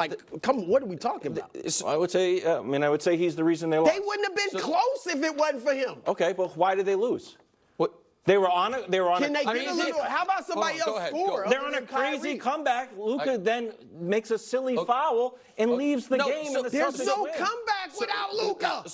Like, come on, what are we talking about? I would say he's the reason they lost. They wouldn't have been close if it wasn't for him. Okay, but why did they lose? What? They were on a. Can they get a little? How about somebody else score? They're on a crazy comeback. Luka then makes a silly foul and leaves the game. And the there's Celtics no win. comeback without Luka.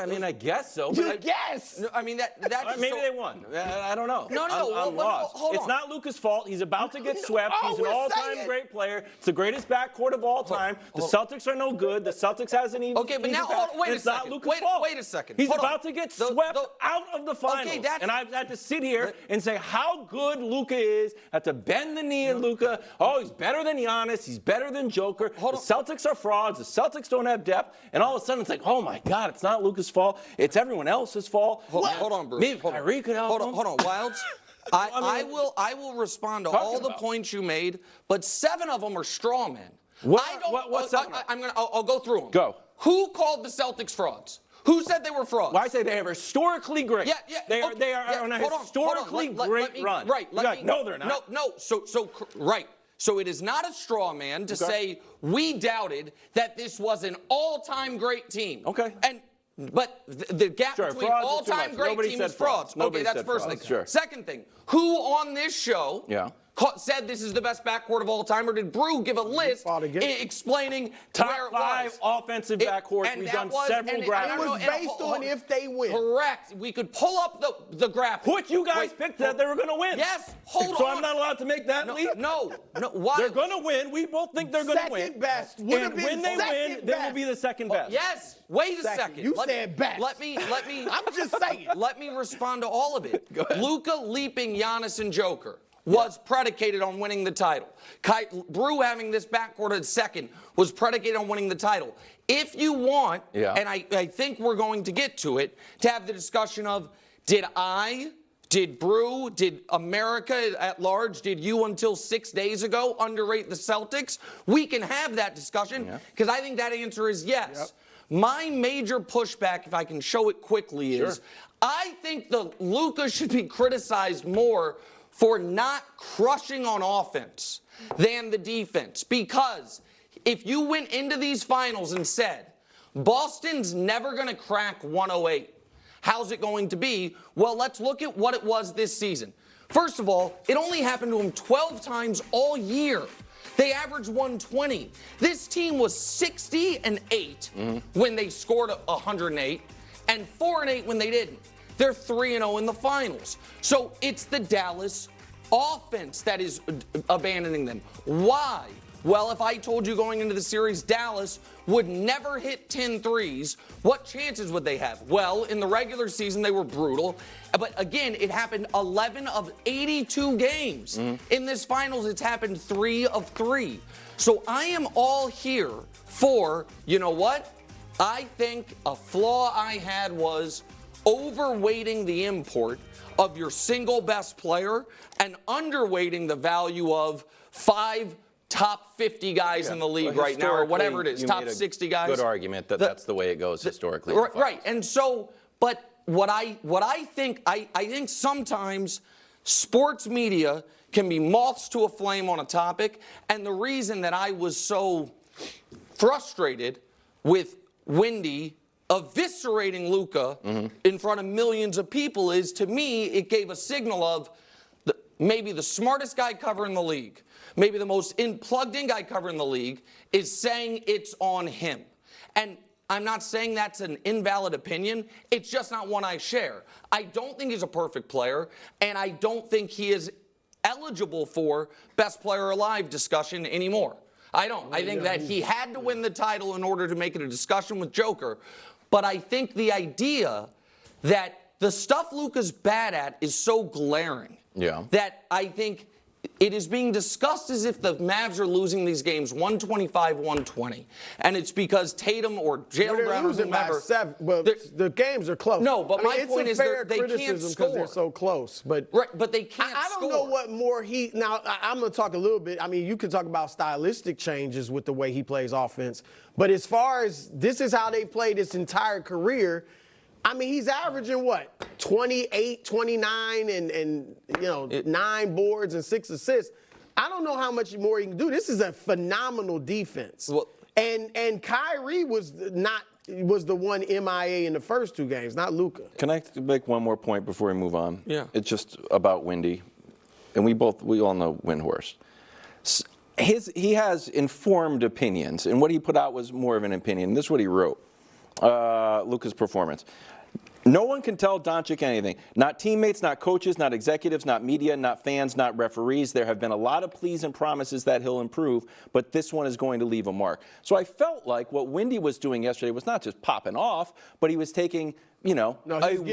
I mean, I guess so. You guess. I mean, that maybe they won. I don't know. No. I'm lost. It's not Luka's fault. He's about to get swept. He's an all-time great player. It's the greatest backcourt of all time. The Celtics are no good. The Celtics hasn't even. Okay, but now wait a second. It's not Luka's fault. Wait a second. He's about to get swept out of the finals. Okay, and I've had to sit here and say how good Luka is. Have to bend the knee at Luka. Oh, he's better than Giannis. He's better than Joker. The Celtics are frauds. The Celtics don't have depth. And all of a sudden, it's like, oh my God, it's not Luka's fault. It's everyone else's fault. Hold on, Bruce. Maybe Kyrie could help him. Hold on, Wilds. I will respond to all the points you made, but 7 of them are straw men. What's that? I'll go through them. Go. Who called the Celtics frauds? Who said they were frauds? Well, I say they are historically great. Yeah. They are on a historically great run. Right. No, they're not. No. Right. So it is not a straw man to say we doubted that this was an all-time great team. Okay. But the gap between all-time great team is frauds. Okay, that's the first thing. Sure. Second thing, who on this show said this is the best backcourt of all time, or did Brew give a list explaining top 5 offensive backcourt? We've done several graphics. It was based on if they win. Correct. We could pull up the graphic. Which you guys picked that they were going to win. Yes. Hold on. So I'm not allowed to make that leap? No. Why? They're going to win. We both think they're going to win. Second best. And when they win, they will be the second best. Yes. Wait a second. You said best. Let me. I'm just saying. Let me respond to all of it. Go ahead. Luka leaping Giannis and Joker was predicated on winning the title. Brew having this backcourt at second was predicated on winning the title. If you want, and I think we're going to get to it, to have the discussion of did Brew, did America at large, did you until 6 days ago underrate the Celtics? We can have that discussion because I think that answer is yes. Yep. My major pushback, if I can show it quickly, is I think the Luka should be criticized more for not crushing on offense than the defense. Because if you went into these finals and said, Boston's never going to crack 108, how's it going to be? Well, let's look at what it was this season. First of all, it only happened to them 12 times all year. They averaged 120. This team was 60-8 when they scored 108 and 4-8 when they didn't. They're 3-0 in the finals. So it's the Dallas offense that is abandoning them. Why? Well, if I told you going into the series Dallas would never hit 10 threes, what chances would they have? Well, in the regular season, they were brutal. But again, it happened 11 of 82 games. In this finals, it's happened 3 of 3. So I am all here for, you know what? I think a flaw I had was overweighting the import of your single best player and underweighting the value of 5 top 50 guys in the league right now, or whatever it is, top 60 guys. Good argument that's the way it goes historically. Right. And so, but what I think sometimes sports media can be moths to a flame on a topic, and the reason that I was so frustrated with Wendy eviscerating Luka in front of millions of people is, to me, it gave a signal of maybe the smartest guy covering the league, maybe the most plugged-in guy covering the league, is saying it's on him. And I'm not saying that's an invalid opinion. It's just not one I share. I don't think he's a perfect player, and I don't think he is eligible for best player alive discussion anymore. I don't. I think that he had to win the title in order to make it a discussion with Joker. But I think the idea that the stuff Luka's bad at is so glaring that I think it is being discussed as if the Mavs are losing these games 125-120. And it's because Tatum or Jalen Brown or whomever. The games are close. No, but my point is they can't score. Because they're so close. But they can't score. I don't know what more now, I'm going to talk a little bit. I mean, you could talk about stylistic changes with the way he plays offense. But as far as this is how they played his entire career, I mean, he's averaging what? 28, 29, and 9 boards and 6 assists. I don't know how much more he can do. This is a phenomenal defense. Well, and Kyrie was the one MIA in the first 2 games, not Luka. Can I make one more point before we move on? Yeah. It's just about Windy, and we all know Windhorst. He has informed opinions, and what he put out was more of an opinion. This is what he wrote. Luka's performance. No one can tell Doncic anything. Not teammates, not coaches, not executives, not media, not fans, not referees. There have been a lot of pleas and promises that he'll improve, but this one is going to leave a mark. So I felt like what Windy was doing yesterday was not just popping off, but he was taking, a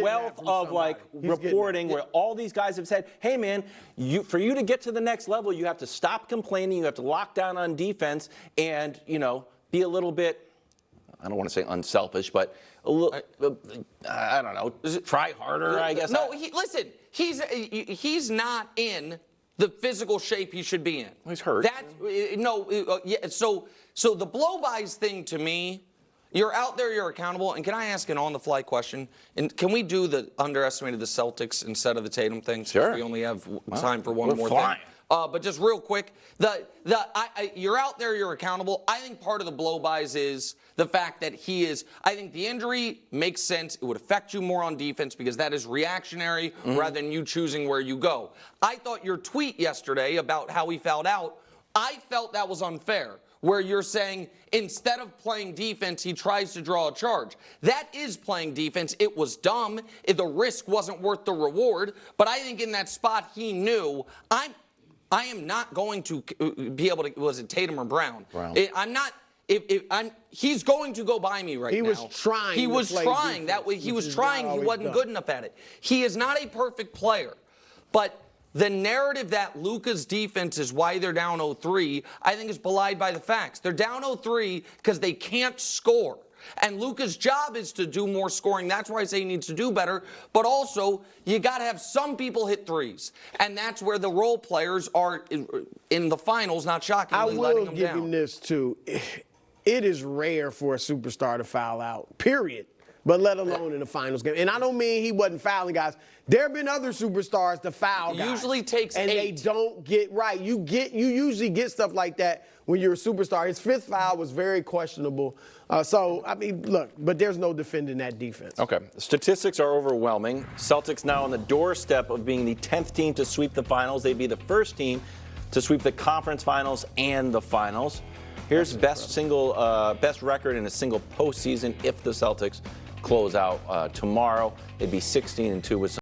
wealth of reporting where all these guys have said, hey man, for you to get to the next level, you have to stop complaining, you have to lock down on defense and, be a little bit, I don't want to say unselfish, but a little, I don't know, try harder, I guess. No, listen, he's not in the physical shape he should be in. He's hurt. So the blow-bys thing to me, you're out there, you're accountable, and can I ask an on-the-fly question? And can we do the underestimated the Celtics instead of the Tatum thing? Sure. We only have time for one more thing. But just real quick, you're out there, you're accountable. I think part of the blow-bys is the fact that I think the injury makes sense. It would affect you more on defense because that is reactionary rather than you choosing where you go. I thought your tweet yesterday about how he fouled out, I felt that was unfair, where you're saying instead of playing defense, he tries to draw a charge. That is playing defense. It was dumb. The risk wasn't worth the reward. But I think in that spot, he knew, I am not going to be able to, was it Tatum or Brown? I'm not, he's going to go by me right now. He was trying. He was trying. He was trying. He wasn't good enough at it. He is not a perfect player. But the narrative that Luka's defense is why they're down 0-3, I think is belied by the facts. They're down 0-3 because they can't score. And Luka's job is to do more scoring. That's why I say he needs to do better. But also, you got to have some people hit threes. And that's where the role players are in the finals, not shockingly, letting them down. I will give him this, too. It is rare for a superstar to foul out, period. But let alone in the finals game. And I don't mean he wasn't fouling guys. There have been other superstars to foul guys. It usually takes 8. And they don't get right. You usually get stuff like that when you're a superstar. His 5th foul was very questionable. Look, but there's no defending that defense. Okay. Statistics are overwhelming. Celtics now on the doorstep of being the 10th team to sweep the finals. They'd be the first team to sweep the conference finals and the finals. Here's best record in a single postseason if the Celtics close out tomorrow. It'd be 16-2 with some